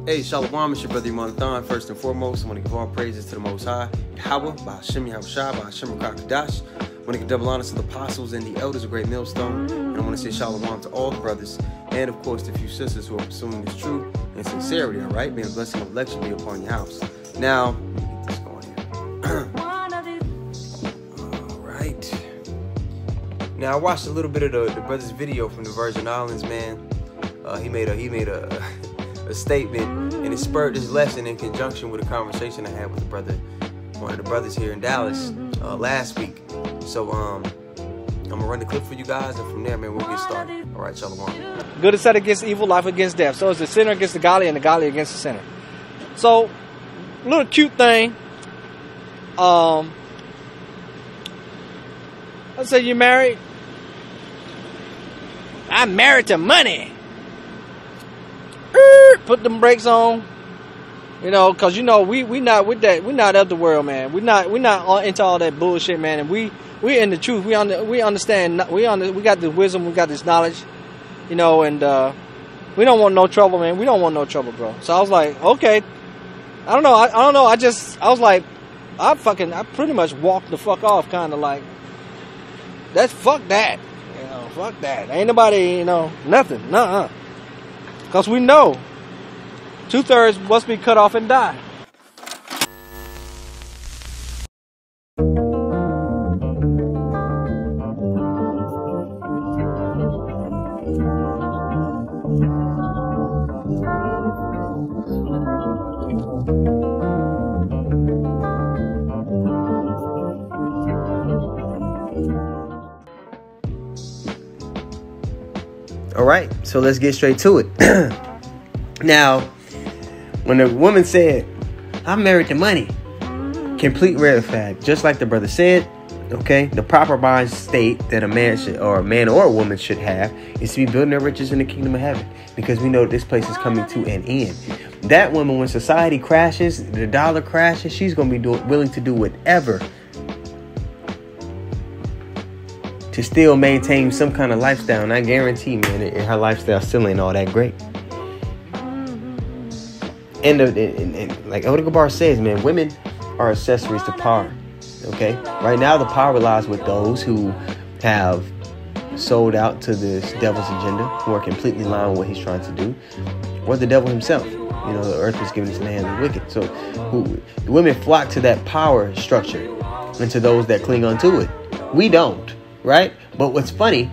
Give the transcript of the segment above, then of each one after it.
Hey, Shalom, it's your brother Iman. First and foremost, I want to give all praises to the Most High, Yahweh, Ba'ashem Yahushua, Ba'ashem Rakakadash. I want to give double honor to the apostles and the elders of Great Millstone. And I want to say Shalom to all the brothers, and of course, the few sisters who are pursuing this truth and sincerity, all right? May the blessing of election be upon your house. Now, let me get this going here. All right. Now, I watched a little bit of the brother's video from the Virgin Islands, man. He made a statement, and it spurred this lesson in conjunction with a conversation I had with one of the brothers here in Dallas last week. So I'm gonna run the clip for you guys, and from there, man, we'll get started. All right, shalom. Good is set against evil, life against death. So it's the sinner against the godly, and the godly against the sinner. So, little cute thing. Let's say you're married. I'm married to money. Put them brakes on, you know, cause you know we not with that. We not of the world, man. We not into all that bullshit, man. And we in the truth. We understand. We got the wisdom. We got this knowledge, you know. And we don't want no trouble, man. We don't want no trouble, bro. So I was like, okay. I don't know. I was like, I pretty much walked the fuck off, kind of like, that's fuck that, you know, fuck that. Ain't nobody, you know, nothing, nuh-uh. Because we know 2/3 must be cut off and die. All right, so let's get straight to it. Now, when the woman said, I'm married to money, complete red flag. Just like the brother said, okay, the proper mind state that a man or a woman should have is to be building their riches in the kingdom of heaven, because we know this place is coming to an end. That woman, when society crashes, the dollar crashes, she's going to be willing to do whatever to still maintain some kind of lifestyle. And I guarantee, man, her lifestyle still ain't all that great. And like Elder Gabar says, man, women are accessories to power. Okay? Right now, the power lies with those who have sold out to this devil's agenda, who are completely lying with what he's trying to do, or the devil himself. You know, the earth was given into the hands of the wicked. So the women flock to that power structure and to those that cling onto it. We don't, right? But what's funny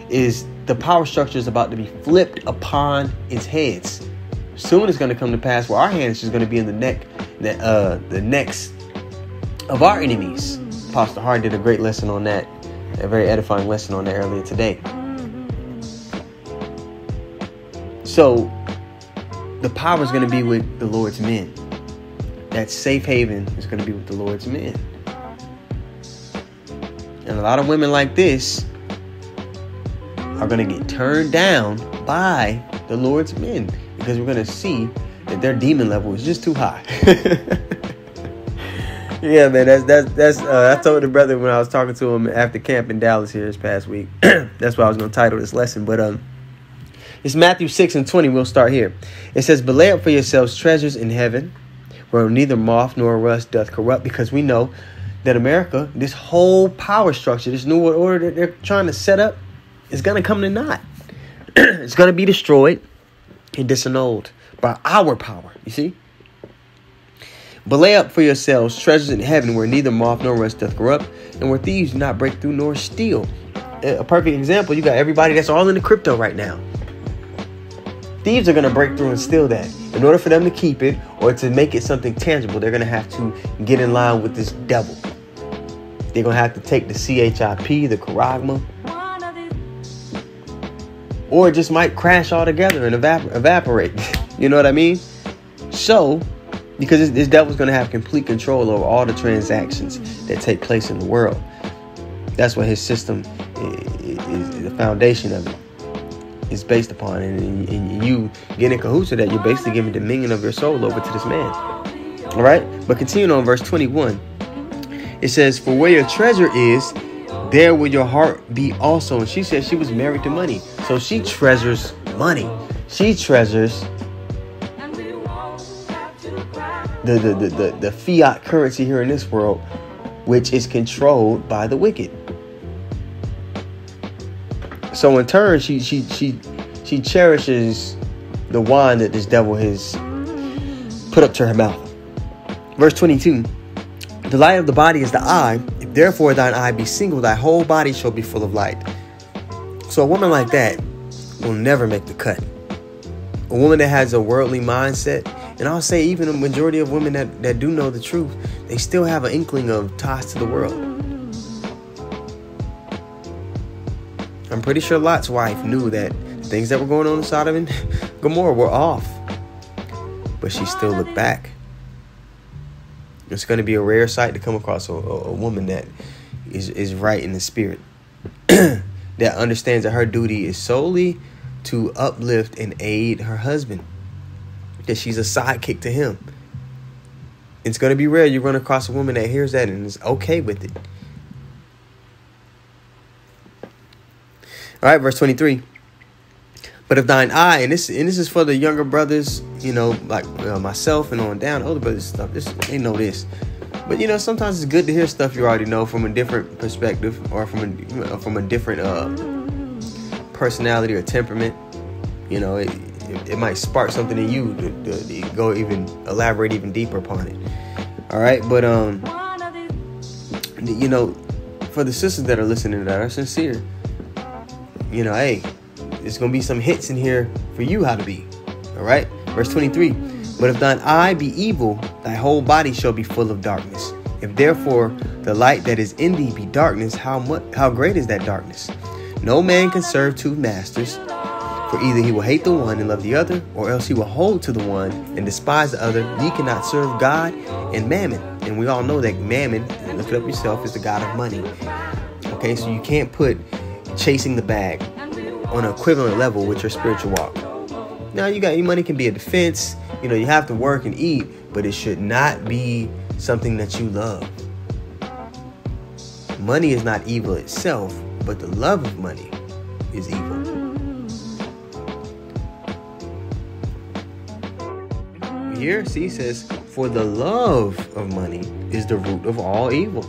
is the power structure is about to be flipped upon its heads. Soon it's going to come to pass where our hands is going to be in the necks of our enemies. Pastor Hart did a great lesson on that, a very edifying lesson on that earlier today. So the power is going to be with the Lord's men. That safe haven is going to be with the Lord's men. And a lot of women like this are going to get turned down by the Lord's men, because we're going to see that their demon level is just too high. Yeah, man, that's I told the brother when I was talking to him after camp in Dallas here this past week. That's why I was going to title this lesson. But it's Matthew 6:20. We'll start here. It says, "But lay up for yourselves treasures in heaven, where neither moth nor rust doth corrupt," because we know that America, this whole power structure, this new world order that they're trying to set up, is going to come to naught. It's going to be destroyed and disannulled by our power, you see? "But lay up for yourselves treasures in heaven, where neither moth nor rust doth corrupt, and where thieves do not break through nor steal." A perfect example, you got everybody that's all in the crypto right now. Thieves are going to break through and steal that. In order for them to keep it or to make it something tangible, they're going to have to get in line with this devil. They're going to have to take the CHIP, the charagma, or it just might crash altogether and evaporate. You know what I mean? So, because this devil's going to have complete control over all the transactions that take place in the world. That's what his system is the foundation of it is based upon. And you get in cahoots with that, you're basically giving dominion of your soul over to this man. All right? But continuing on verse 21, it says, "For where your treasure is, there will your heart be also." And she said she was married to money. So she treasures money. She treasures the fiat currency here in this world, which is controlled by the wicked. So in turn, she cherishes the wine that this devil has put up to her mouth. Verse 22. The light of the body is the eye. If therefore thine eye be single, thy whole body shall be full of light. So a woman like that will never make the cut. A woman that has a worldly mindset, and I'll say even a majority of women that do know the truth, they still have an inkling of ties to the world. I'm pretty sure Lot's wife knew that things that were going on in Sodom and Gomorrah were off, but she still looked back. It's going to be a rare sight to come across a woman that is right in the spirit, that understands that her duty is solely to uplift and aid her husband, that she's a sidekick to him. It's going to be rare you run across a woman that hears that and is okay with it. All right, verse 23. But if thine eye, and this is for the younger brothers, like myself and on down, older brothers stuff. They know this, but sometimes it's good to hear stuff you already know from a different perspective or from a different personality or temperament. It might spark something in you to go elaborate even deeper upon it. All right, but for the sisters that are listening to that are sincere, hey, there's going to be some hits in here for you how to be. All right. Verse 23. But if thine eye be evil, thy whole body shall be full of darkness. If therefore the light that is in thee be darkness, how great is that darkness? No man can serve two masters, for either he will hate the one and love the other, or else he will hold to the one and despise the other. Ye cannot serve God and mammon. And we all know that mammon, look it up yourself, is the god of money. Okay, so you can't put chasing the bag on an equivalent level with your spiritual walk. Now, your money can be a defense. You have to work and eat, but it should not be something that you love. Money is not evil itself, but the love of money is evil. Here, see, it says, for the love of money is the root of all evil,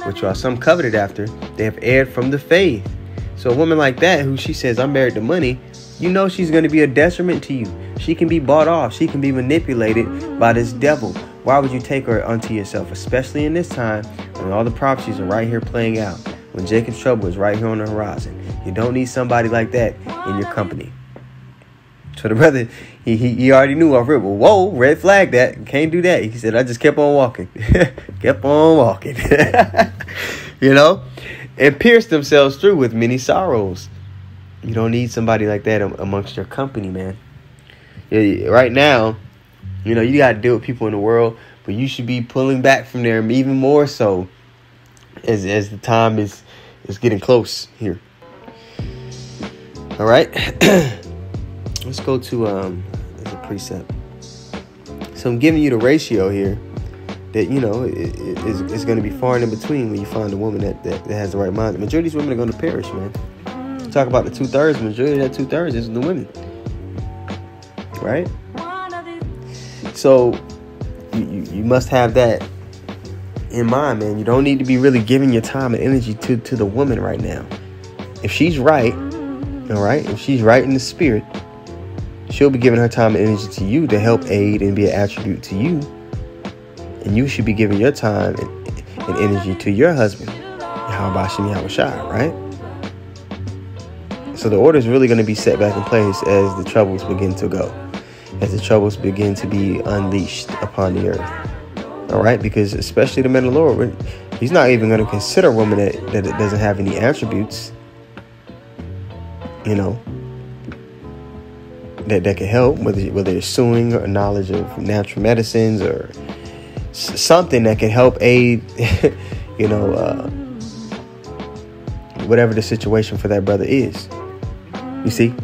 which while some coveted after, they have erred from the faith. So a woman like that, who she says, I'm married to money, she's going to be a detriment to you. She can be bought off. She can be manipulated by this devil. Why would you take her unto yourself, especially in this time when all the prophecies are right here playing out, when Jacob's trouble is right here on the horizon? You don't need somebody like that in your company. So the brother, he already knew off rip. Well, whoa, red flag that. Can't do that. He said, I just kept on walking. Kept on walking. And pierced themselves through with many sorrows. You don't need somebody like that amongst your company, man. Right now, you got to deal with people in the world, but you should be pulling back from there even more so as the time is getting close here. All right. Let's go to as a precept. So I'm giving you the ratio here that, is going to be far and in between when you find a woman that has the right mind. The majority of these women are going to perish, man. Talk about the 2/3. The majority of that 2/3 is the women. Right? So you must have that in mind, man. You don't need to be really giving your time and energy to the woman right now. If she's right, all right, if she's right in the spirit, she'll be giving her time and energy to you to help aid and be an attribute to you. And you should be giving your time and energy to your husband. How about Shemi Hawashai, right? So the order is really going to be set back in place as the troubles begin to go. As the troubles begin to be unleashed upon the earth. All right? Because especially the men of the Lord, he's not even going to consider a woman that doesn't have any attributes. That can help, whether it's sewing or knowledge of natural medicines or something that can help aid, whatever the situation for that brother is. You see?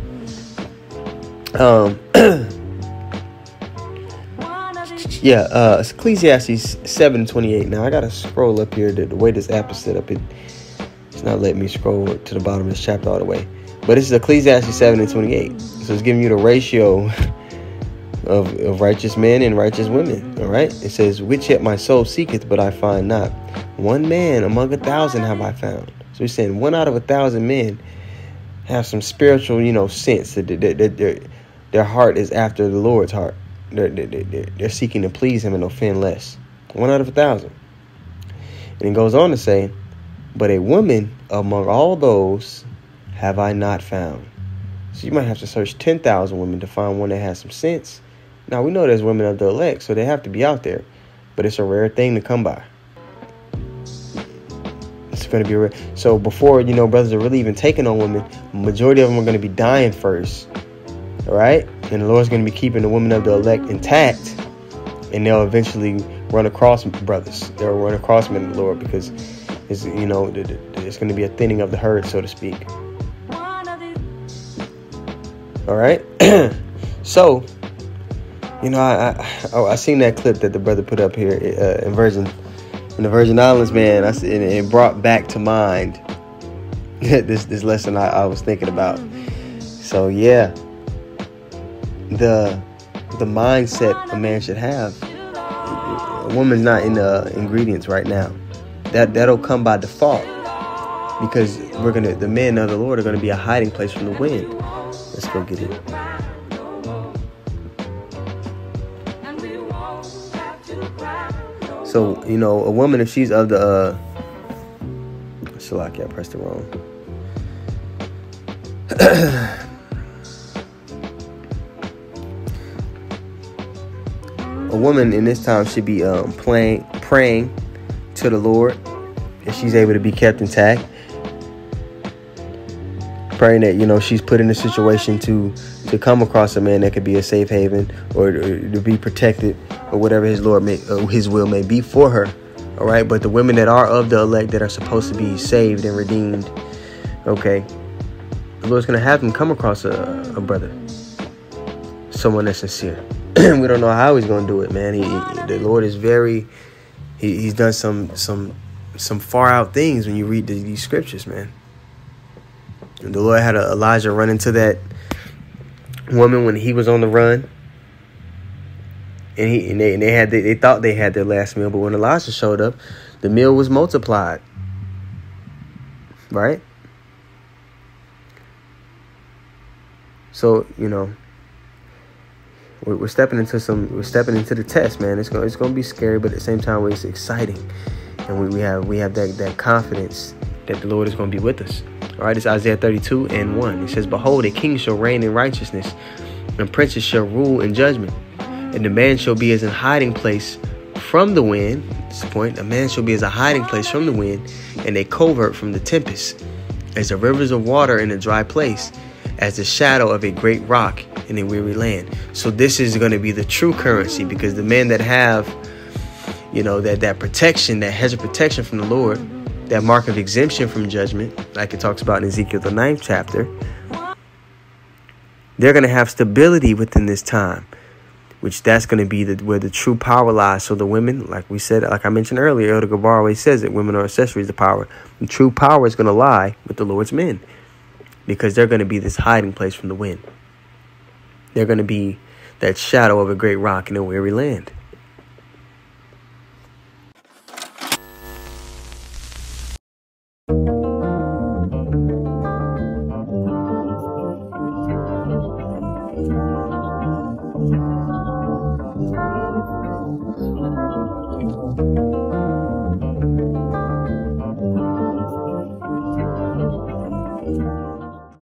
It's Ecclesiastes 7:28. Now I gotta scroll up here. The way this app is set up, it's not letting me scroll to the bottom of this chapter all the way. But this is Ecclesiastes 7:28. So it's giving you the ratio of righteous men and righteous women. All right. It says, which yet my soul seeketh, but I find not. One man among 1,000 have I found. So he's saying 1 out of 1,000 men have some spiritual, sense that their heart is after the Lord's heart. They're seeking to please him and offend less. 1 out of 1,000. And it goes on to say, but a woman among all those have I not found. So you might have to search 10,000 women to find one that has some sense. Now, we know there's women of the elect, so they have to be out there. But it's a rare thing to come by. It's going to be rare. So before, brothers are really even taking on women, majority of them are going to be dying first. All right? And the Lord's going to be keeping the women of the elect intact. And they'll eventually run across brothers. They'll run across men of the Lord because it's, it's going to be a thinning of the herd, so to speak. All right. So, I seen that clip that the brother put up here in the Virgin Islands, man. It brought back to mind this lesson I was thinking about. So yeah, the mindset a man should have. A woman's not in the ingredients right now. That'll come by default because the men of the Lord are gonna be a hiding place from the wind. Let's go get it. So, a woman, if she's of the Shalaki, I pressed it wrong. A woman in this time should be praying to the Lord if she's able to be kept intact. Praying that, she's put in a situation to come across a man that could be a safe haven or to be protected or whatever his will may be for her. All right. But the women that are of the elect that are supposed to be saved and redeemed. OK, the Lord's going to have them come across a brother, someone that's sincere. We don't know how he's going to do it, man. The Lord is he's done some far out things when you read these scriptures, man. The Lord had Elijah run into that woman when he was on the run, and they thought they had their last meal, but when Elijah showed up, the meal was multiplied. Right? So we're stepping into the test, man. It's going to be scary, but at the same time, it's exciting, and we have that confidence that the Lord is going to be with us. All right, it's Isaiah 32:1. It says, behold, a king shall reign in righteousness, and princes shall rule in judgment. And the man shall be as a hiding place from the wind. That's the point. A man shall be as a hiding place from the wind, and a covert from the tempest, as the rivers of water in a dry place, as the shadow of a great rock in a weary land. So this is going to be the true currency, because the men that have, that protection, that hedge of protection from the Lord, that mark of exemption from judgment, like it talks about in Ezekiel, the 9th chapter, they're going to have stability within this time, which that's going to be where the true power lies. So the women, like I mentioned earlier, Elder Gabar always says that women are accessories to power. The true power is going to lie with the Lord's men, because they're going to be this hiding place from the wind. They're going to be that shadow of a great rock in a weary land.